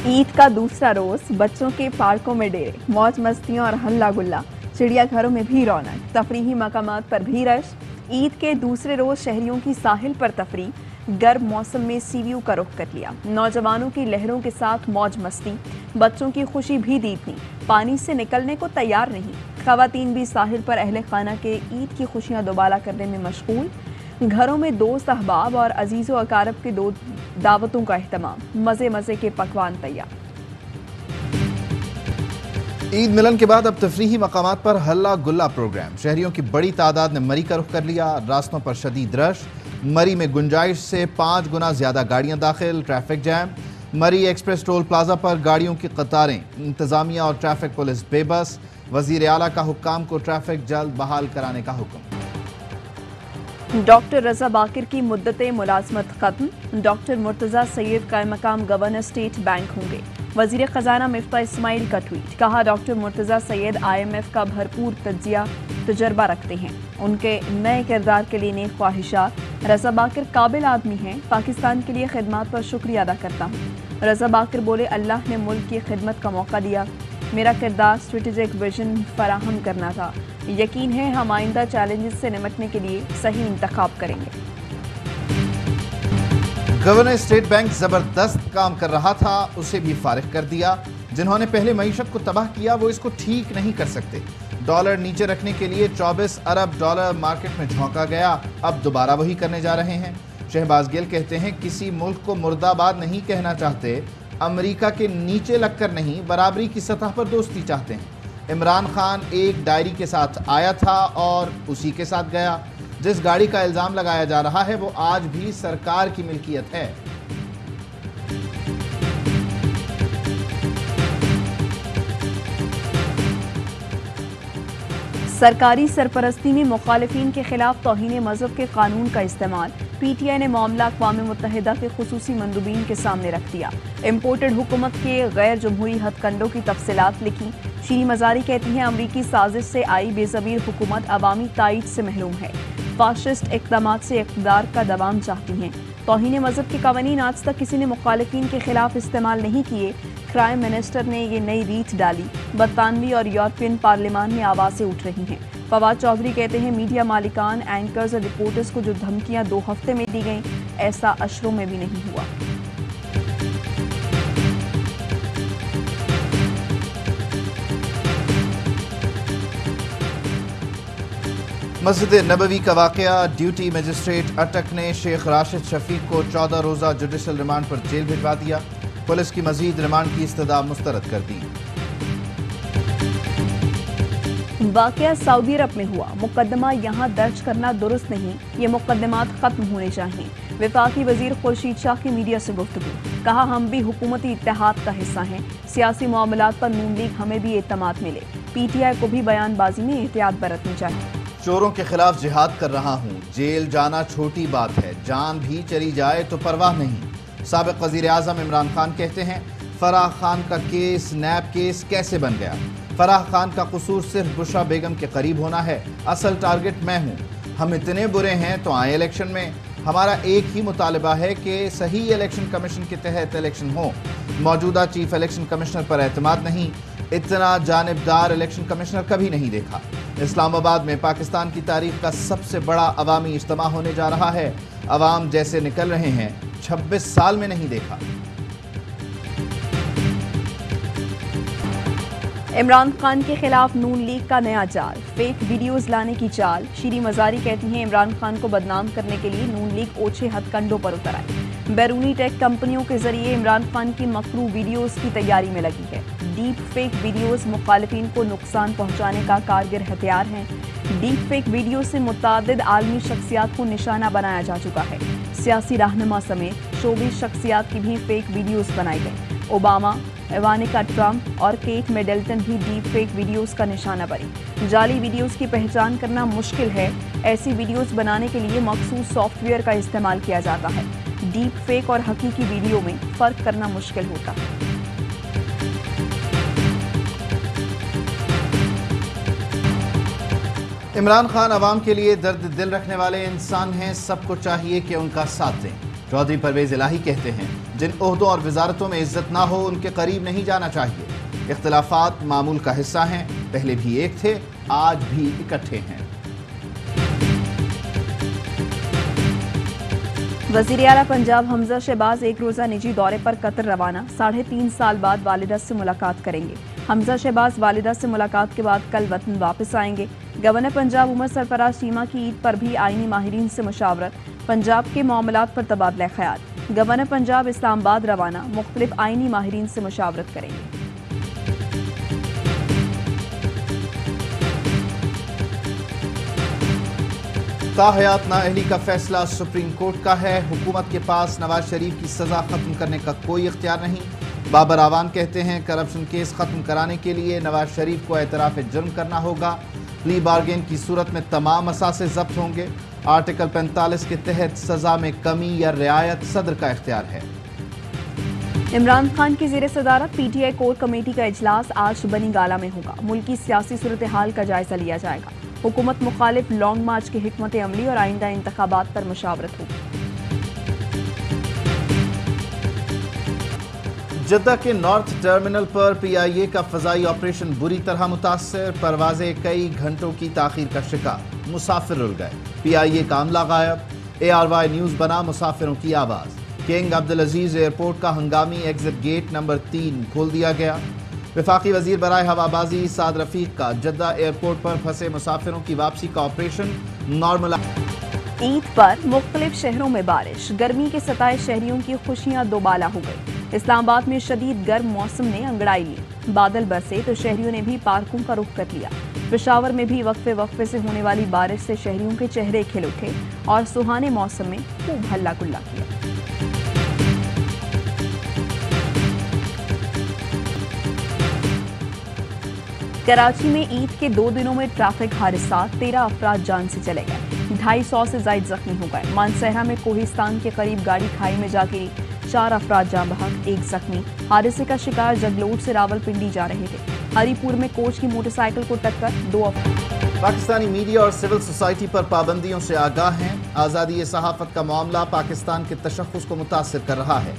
ईद का दूसरा रोज बच्चों के पार्कों में डेरे, मौज मस्तियों और हल्ला गुल्ला, चिड़िया घरों में भी रौनक, तफरीही मकामात पर भी रश। ईद के दूसरे रोज शहरियों की साहिल पर तफरी, गर्म मौसम में सी व्यू का रुख कर लिया। नौजवानों की लहरों के साथ मौज मस्ती, बच्चों की खुशी भी दीदनी, पानी से निकलने को तैयार नहीं। खवातीन भी साहिल पर अहले खाना के ईद की खुशियां दोबाला करने में मशगूल। घरों में दोस्त अहबाब और अजीज़ो अकारब के दो दावतों का एहतमाम, मज़े मज़े के पकवान तैयार। ईद मिलन के बाद अब तफरीही मकामात पर हल्ला गुल्ला प्रोग्राम। शहरियों की बड़ी तादाद ने मरी का रुख कर लिया। रास्तों पर शदीद रश, मरी में गुंजाइश से 5 गुना ज्यादा गाड़ियां दाखिल, ट्रैफिक जैम। मरी एक्सप्रेस टोल प्लाजा पर गाड़ियों की कतारें, इंतजामिया और ट्रैफिक पुलिस बेबस। वजीर आला का हुक्काम को ट्रैफिक जल्द बहाल कराने का हुक्म। डॉक्टर रजा बाकिर की मुद्दत मुलाजमत खत्म। डॉक्टर मुर्तजा सैयद कायम मकाम गवर्नर स्टेट बैंक होंगे। वजीर खजाना मिफ्ता इस्माइल का ट्वीट, कहा डॉक्टर मुर्तजा सैयद IMF का भरपूर तजर्बा रखते हैं। उनके नए किरदार के लिए नेक ख्वाहिशात। रजा बाकिर काबिल आदमी हैं, पाकिस्तान के लिए खिदमत पर शुक्रिया अदा करता हूँ। रजा बाकिर बोले, अल्लाह ने मुल्क की खिदमत का मौका दिया, मेरा किरदार स्ट्रेटेजिक विजन फराहम करना था। यकीन है हम आइंदा चैलेंजेस से निपटने के लिए सही इंतखाब करेंगे। गवर्नर स्टेट बैंक जबरदस्त काम कर रहा था, उसे भी फारिग कर दिया। जिन्होंने पहले मईशत को तबाह किया वो इसको ठीक नहीं कर सकते। डॉलर नीचे रखने के लिए 24 अरब डॉलर मार्केट में झोंका गया, अब दोबारा वही करने जा रहे हैं। शहबाज गिल कहते हैं किसी मुल्क को मुर्दाबाद नहीं कहना चाहते, अमेरिका के नीचे लगकर नहीं, बराबरी की सतह पर दोस्ती चाहते हैं। इमरान खान एक डायरी के साथ आया था और उसी के साथ गया। जिस गाड़ी का इल्जाम लगाया जा रहा है वो आज भी सरकार की मिल्कियत है। सरकारी सरपरस्ती में मुखालिफिन के खिलाफ तौहीन मज़हब के कानून का इस्तेमाल। PTI ने मामला अक़वाम मुत्तहिदा के खुसूसी मंदूबीन के सामने रख दिया। इम्पोर्टेड हुकूमत के गैर जमहूरी हथकंडों की तफसीलात लिखी। शीरी मज़ारी कहती हैं अमरीकी साजिश से आई बेज़मीर हुकूमत अवामी ताईद से महरूम है। फाशिस्ट इक़दामात से इक़्तिदार का दवाम चाहती हैं। तौहीन मज़हब के कवानीन आज तक किसी ने मुखालिफिन के खिलाफ इस्तेमाल नहीं किए। क्राइम मिनिस्टर ने ये नई रीत डाली। बरतानवी और यूरोपियन पार्लियामान में आवाज़ें उठ रही हैं। फवाद चौधरी कहते हैं मीडिया मालिकान, एंकर्स और रिपोर्टर्स को जो धमकियां 2 हफ्ते में दी गईं, ऐसा अशरों में भी नहीं हुआ। मस्जिद नबवी का वाकया, ड्यूटी मजिस्ट्रेट अटक ने शेख राशिद शफीक को 14 रोज़ा जुडिशल रिमांड पर जेल भिजवा दिया। पुलिस की मजीद रिमांड की इस्तदा मुस्तरद कर दी। वाकया सऊदी अरब में हुआ, मुकदमा यहाँ दर्ज करना दुरुस्त नहीं, ये मुकदमात खत्म होने चाहिए। वफाकी वजीर खुर्शीद शाह की मीडिया से गुफ्तगू, कहा हम भी हुकूमती इत्तेहाद का हिस्सा हैं, सियासी मामलात पर नून लीग हमें भी एतमाद मिले। PTI को भी बयानबाजी में एहतियात बरतनी चाहिए। चोरों के खिलाफ जिहाद कर रहा हूँ, जेल जाना छोटी बात है, जान भी चली जाए तो परवाह नहीं। साबिक वजीर आज़म इमरान खान कहते हैं फराह खान का केस नैब केस कैसे बन गया। फराह खान का कसूर सिर्फ बुशरा बेगम के करीब होना है, असल टारगेट मैं हूँ। हम इतने बुरे हैं तो आए इलेक्शन में। हमारा एक ही मुतालबा है कि सही इलेक्शन कमीशन के तहत इलेक्शन हो। मौजूदा चीफ इलेक्शन कमिश्नर पर एतमाद नहीं, इतना जानिबदार इलेक्शन कमिश्नर कभी नहीं देखा। इस्लामाबाद में पाकिस्तान की तारीख का सबसे बड़ा अवामी इज्तिमा होने जा रहा है। अवाम जैसे निकल रहे हैं 26 साल में नहीं देखा। इमरान खान के खिलाफ नून लीग का नया जाल, फेक वीडियोस लाने की चाल। शीरी मज़ारी कहती हैं इमरान खान को बदनाम करने के लिए नून लीग ओछे हथकंडों पर उतर आई। बैरूनी टेक कंपनियों के जरिए इमरान खान की मकरू वीडियोस की तैयारी में लगी है। डीप फेक वीडियोस मुखालिफिन को नुकसान पहुंचाने का कारगर हथियार हैं। डीप फेक वीडियो से मुतादिद आलमी शख्सियात को निशाना बनाया जा चुका है। सियासी रहनुमा समेत शोबिज़ शख्सियात की भी फेक वीडियोस बनाई गई। ओबामा, इवानिका ट्रंप और केट मिडल्टन भी डीप फेक वीडियोस का निशाना बनी। जाली वीडियोस की पहचान करना मुश्किल है। ऐसी वीडियोस बनाने के लिए मखसूस सॉफ्टवेयर का इस्तेमाल किया जाता है। डीप फेक और हकीकी वीडियो में फ़र्क करना मुश्किल होता है। इमरान खान अवाम के लिए दर्द दिल रखने वाले इंसान हैं, सबको चाहिए कि उनका साथ दें। चौधरी परवेज इलाही कहते हैं जिन ओहदों और वजारतों में इज्जत ना हो उनके करीब नहीं जाना चाहिए। इख्तिलाफात मामूल का हिस्सा हैं, पहले भी एक थे, आज भी इकट्ठे हैं। वज़ीर आला पंजाब हमजा शहबाज एक रोज़ा निजी दौरे पर कतर रवाना। 3.5 साल बाद वालिदा से मुलाकात करेंगे। हमजा शहबाज वालिदा से मुलाकात के बाद कल वतन वापस आएंगे। गवर्नर पंजाब उमर सरफराज चीमा की ईद पर भी आईनी माहिरीन से मुशावरत। पंजाब के मामलात पर तबादला ख्याल। गवर्नर पंजाब इस्लामाबाद रवाना, मुख्तलिफ आईनी माहिरीन से मुशावरत करेंगे। ताहयात नाअहली का फैसला सुप्रीम कोर्ट का है। हुकूमत के पास नवाज शरीफ की सजा खत्म करने का कोई इख्तियार नहीं। बाबर आवान कहते हैं करप्शन केस खत्म कराने के लिए नवाज शरीफ को एतराफ जुर्म करना होगा। प्ली बार्गेन की सूरत में तमाम असासे जब्त होंगे। आर्टिकल 45 के तहत सजा में कमी या रियायत सदर का इख्तियार है। इमरान खान की ज़ेर सदारत पीटीआई कोर कमेटी का इजलास आज बनी गाला में होगा। मुल्की सियासी सूरत हाल का जायजा लिया जाएगा। हुकूमत मुखालिफ लॉन्ग मार्च की हिकमत अमली और आइंदा इंतखाबात पर मुशावरत होगी। जद्दा के नॉर्थ टर्मिनल पर पीआईए का फजाई ऑपरेशन बुरी तरह मुतासर। परवाजें कई घंटों की ताखीर का शिकार, मुसाफिर रुल गए। पीआईए का अमला गायब। ARY न्यूज़ बना मुसाफिरों की आवाज़। किंग अब्दुल अजीज एयरपोर्ट का हंगामी एग्जिट गेट नंबर 3 खोल दिया गया। वफाकी वजीर बराए हवाबाजी साद रफीक का जद्दा एयरपोर्ट पर फंसे मुसाफिरों की वापसी का ऑपरेशन नॉर्मल। ईद पर मुख्तलिफ शहरों में बारिश। गर्मी के सताए शहरियों की खुशियां दोबाला हो गई। इस्लामाबाद में शदीद गर्म मौसम ने अंगड़ाई ली। बादल बरसे तो शहरियों ने भी पार्कों का रुख कर लिया। पेशावर में भी वक्फे वक्फे से होने वाली बारिश से शहरियों के चेहरे खिल उठे और सुहाने मौसम में खूब हल्ला गुल्ला किया। कराची में ईद के 2 दिनों में ट्रैफिक हादसा, 13 अफराद जान से चले गए। 250 से ज्यादा जख्मी हो गए। मानसहरा में कोहिस्तान के करीब गाड़ी खाई में जा गिरी, 4 अफराद जान बहक, 1 जख्मी। हादसे का शिकार जगलोट से रावलपिंडी जा रहे थे। हरीपुर में कोच की मोटरसाइकिल को टक्कर, 2 अफराद। पाकिस्तानी मीडिया और सिविल सोसाइटी पर पाबंदियों से आगाह हैं। आज़ादी सहाफ़त का मामला पाकिस्तान के तशख़्ख़ुस को मुतासिर कर रहा है।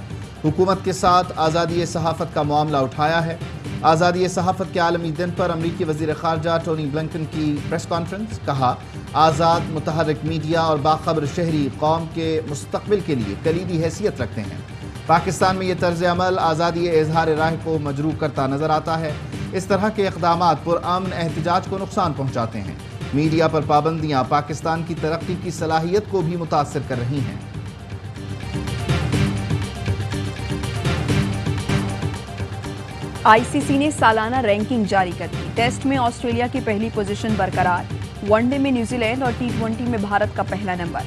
हुकूमत के साथ आज़ादी सहाफ़त का मामला उठाया है। आज़ादी सहाफ़त के आलमी दिन पर अमरीकी वज़ीर ख़ारजा टोनी ब्लिंकन की प्रेस कॉन्फ्रेंस। कहा, आज़ाद मुतहर्रिक मीडिया और बाखबर शहरी कौम के मुस्तक़बिल के लिए कलीदी हैसियत रखते हैं। पाकिस्तान में ये तर्ज़ अमल आज़ादी इज़हार राय को मजरूह करता नज़र आता है। इस तरह के इक़दामात पुरअमन एहतजाज को नुकसान पहुँचाते हैं। मीडिया पर पाबंदियाँ पाकिस्तान की तरक्की की सलाहियत को भी मुतासिर कर रही हैं। आईसीसी ने सालाना रैंकिंग जारी कर दी। टेस्ट में ऑस्ट्रेलिया की पहली पोजीशन बरकरार। वनडे में न्यूजीलैंड और T20 में भारत का पहला नंबर।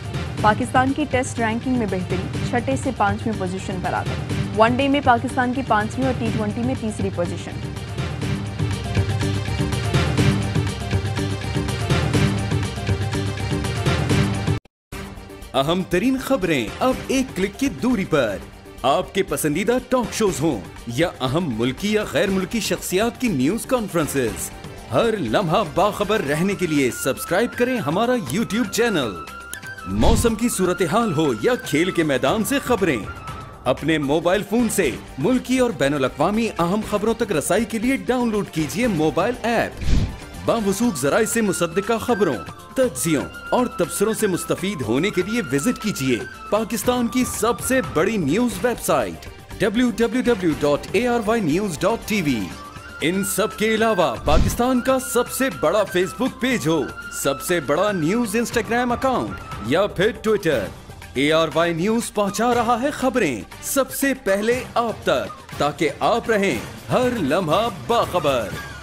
पाकिस्तान की टेस्ट रैंकिंग में बेहतरी, 6 से 5वीं पोजीशन पर आ गई। वनडे में पाकिस्तान की 5वीं और T20 में 3री पोजीशन। अहम तरीन खबरें अब एक क्लिक की दूरी पर। आपके पसंदीदा टॉक शोज हों या अहम मुल्की या गैर मुल्की शख्सियात की न्यूज कॉन्फ्रेंसेस, हर लम्हा बाखबर रहने के लिए सब्सक्राइब करें हमारा YouTube चैनल। मौसम की सूरत हाल हो या खेल के मैदान से खबरें, अपने मोबाइल फोन से मुल्की और बैनुल अक़वामी अहम खबरों तक रसाई के लिए डाउनलोड कीजिए मोबाइल ऐप। बावसूख ज़राए से मुसद्दिका खबरों, तज्ज़ियों और तबसरों से मुस्तफीद होने के लिए विजिट कीजिए पाकिस्तान की सबसे बड़ी न्यूज वेबसाइट www.arYnews.tv। इन सब के अलावा पाकिस्तान का सबसे बड़ा फेसबुक पेज हो, सबसे बड़ा न्यूज इंस्टाग्राम अकाउंट या फिर ट्विटर, ARY न्यूज पहुंचा रहा है खबरें सबसे पहले आप तक, ताकि आप रहें हर लम्हा बाखबर।